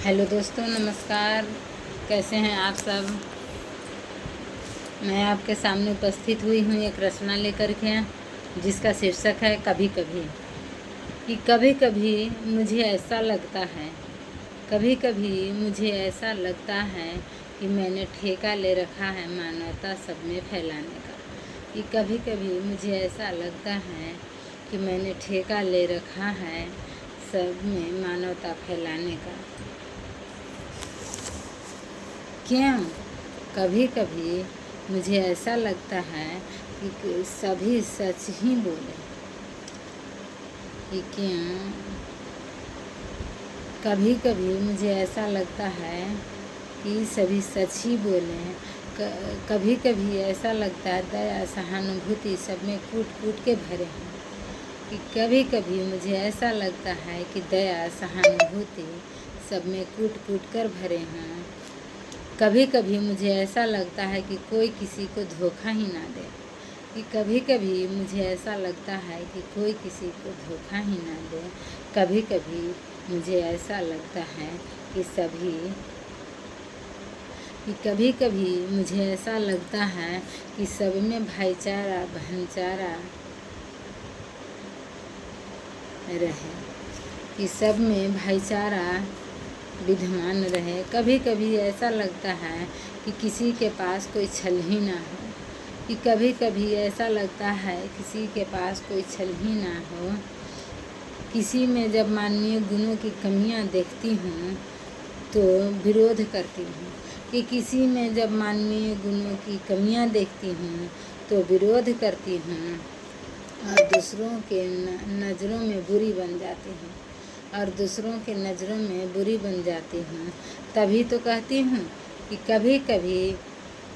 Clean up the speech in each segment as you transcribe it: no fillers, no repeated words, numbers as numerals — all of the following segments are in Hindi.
हेलो दोस्तों, नमस्कार। कैसे हैं आप सब। मैं आपके सामने उपस्थित हुई हूँ एक रचना लेकर के, जिसका शीर्षक है कभी कभी। कि कभी कभी मुझे ऐसा लगता है, कभी कभी मुझे ऐसा लगता है कि मैंने ठेका ले रखा है मानवता सब में फैलाने का। कि कभी कभी मुझे ऐसा लगता है कि मैंने ठेका ले रखा है सब में मानवता फैलाने का। क्यों कभी कभी मुझे ऐसा लगता है कि सभी सच ही बोले। कि क्यों कभी कभी मुझे ऐसा लगता है कि सभी सच ही बोले। कभी कभी ऐसा लगता है दया सहानुभूति सब में कूट कूट के भरे हैं। कि कभी कभी मुझे ऐसा लगता है कि दया सहानुभूति सब में कूट कूट कर भरे हैं। कभी कभी मुझे ऐसा लगता है कि कोई किसी को धोखा ही ना दे। कि कभी कभी मुझे ऐसा लगता है कि कोई किसी को धोखा ही ना दे। कभी कभी मुझे ऐसा लगता है कि कभी कभी मुझे ऐसा लगता है कि सब में भाईचारा भाईचारा रहे। कि सब में भाईचारा विद्यमान रहे। कभी कभी ऐसा लगता है कि किसी के पास कोई छल ही ना हो। कि कभी कभी ऐसा लगता है किसी के पास कोई छल ही ना हो। किसी में जब मानवीय गुणों की कमियां देखती हूँ तो विरोध करती हूँ। कि किसी में जब मानवीय गुणों की कमियां देखती हूँ तो विरोध करती हूँ और दूसरों के नज़रों में बुरी बन जाती हूँ। तभी तो कहती हूँ कि कभी कभी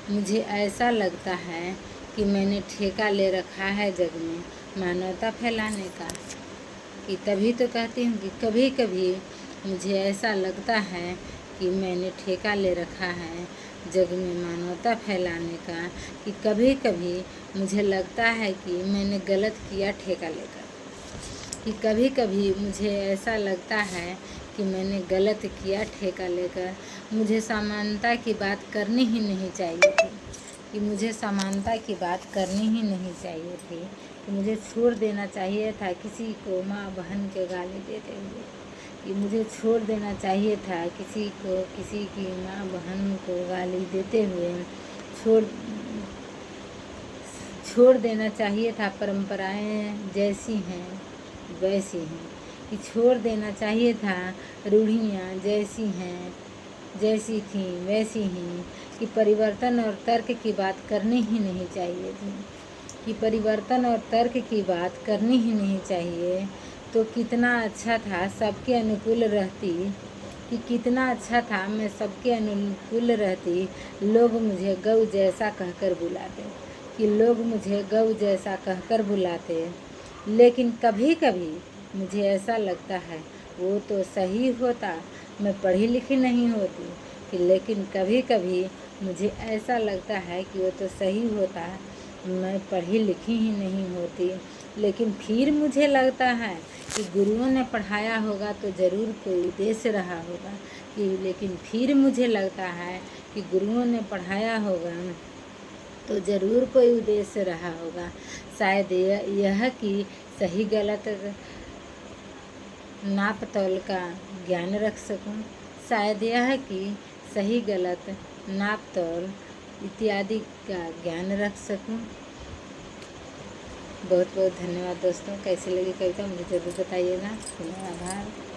मुझे ऐसा लगता है कि मैंने ठेका ले रखा है जग में मानवता फैलाने का। कि तभी तो कहती हूँ कि कभी कभी मुझे ऐसा लगता है कि मैंने ठेका ले रखा है जग में मानवता फैलाने का। कि कभी कभी मुझे लगता है कि मैंने गलत किया ठेका लेकर। कि कभी कभी मुझे ऐसा लगता है कि मैंने गलत किया ठेका लेकर। मुझे समानता की बात करनी ही नहीं चाहिए थी। कि मुझे समानता की बात करनी ही नहीं चाहिए थी। कि मुझे छोड़ देना चाहिए था किसी को माँ बहन के गाली देते हुए। कि मुझे छोड़ देना चाहिए था किसी की माँ बहन को गाली देते हुए। छोड़ देना चाहिए था परंपराएं जैसी हैं वैसी हैं। कि छोड़ देना चाहिए था रूढ़ियाँ जैसी थीं वैसी ही। कि परिवर्तन और तर्क की बात करनी ही नहीं चाहिए थी। कि परिवर्तन और तर्क की बात करनी ही नहीं चाहिए तो कितना अच्छा था सबके अनुकूल रहती। कि कितना अच्छा था मैं सबके अनुकूल रहती। लोग मुझे गऊ जैसा कहकर बुलाते। कि लोग मुझे गऊ जैसा कहकर बुलाते। लेकिन कभी कभी मुझे ऐसा लगता है वो तो सही होता, मैं पढ़ी लिखी नहीं होती। कि लेकिन कभी कभी मुझे ऐसा लगता है कि वो तो सही होता, मैं पढ़ी लिखी ही नहीं होती। लेकिन फिर मुझे लगता है कि गुरुओं ने पढ़ाया होगा तो ज़रूर कोई उद्देश्य रहा होगा। कि लेकिन फिर मुझे लगता है कि गुरुओं ने पढ़ाया होगा तो ज़रूर कोई उद्देश्य रहा होगा। शायद यह कि सही गलत नाप तौल का ज्ञान रख सकूं। शायद यह कि सही गलत नाप तौल इत्यादि का ज्ञान रख सकूं। बहुत बहुत धन्यवाद दोस्तों। कैसी लगी कविता मुझे ज़रूर बताइएगा। आभार।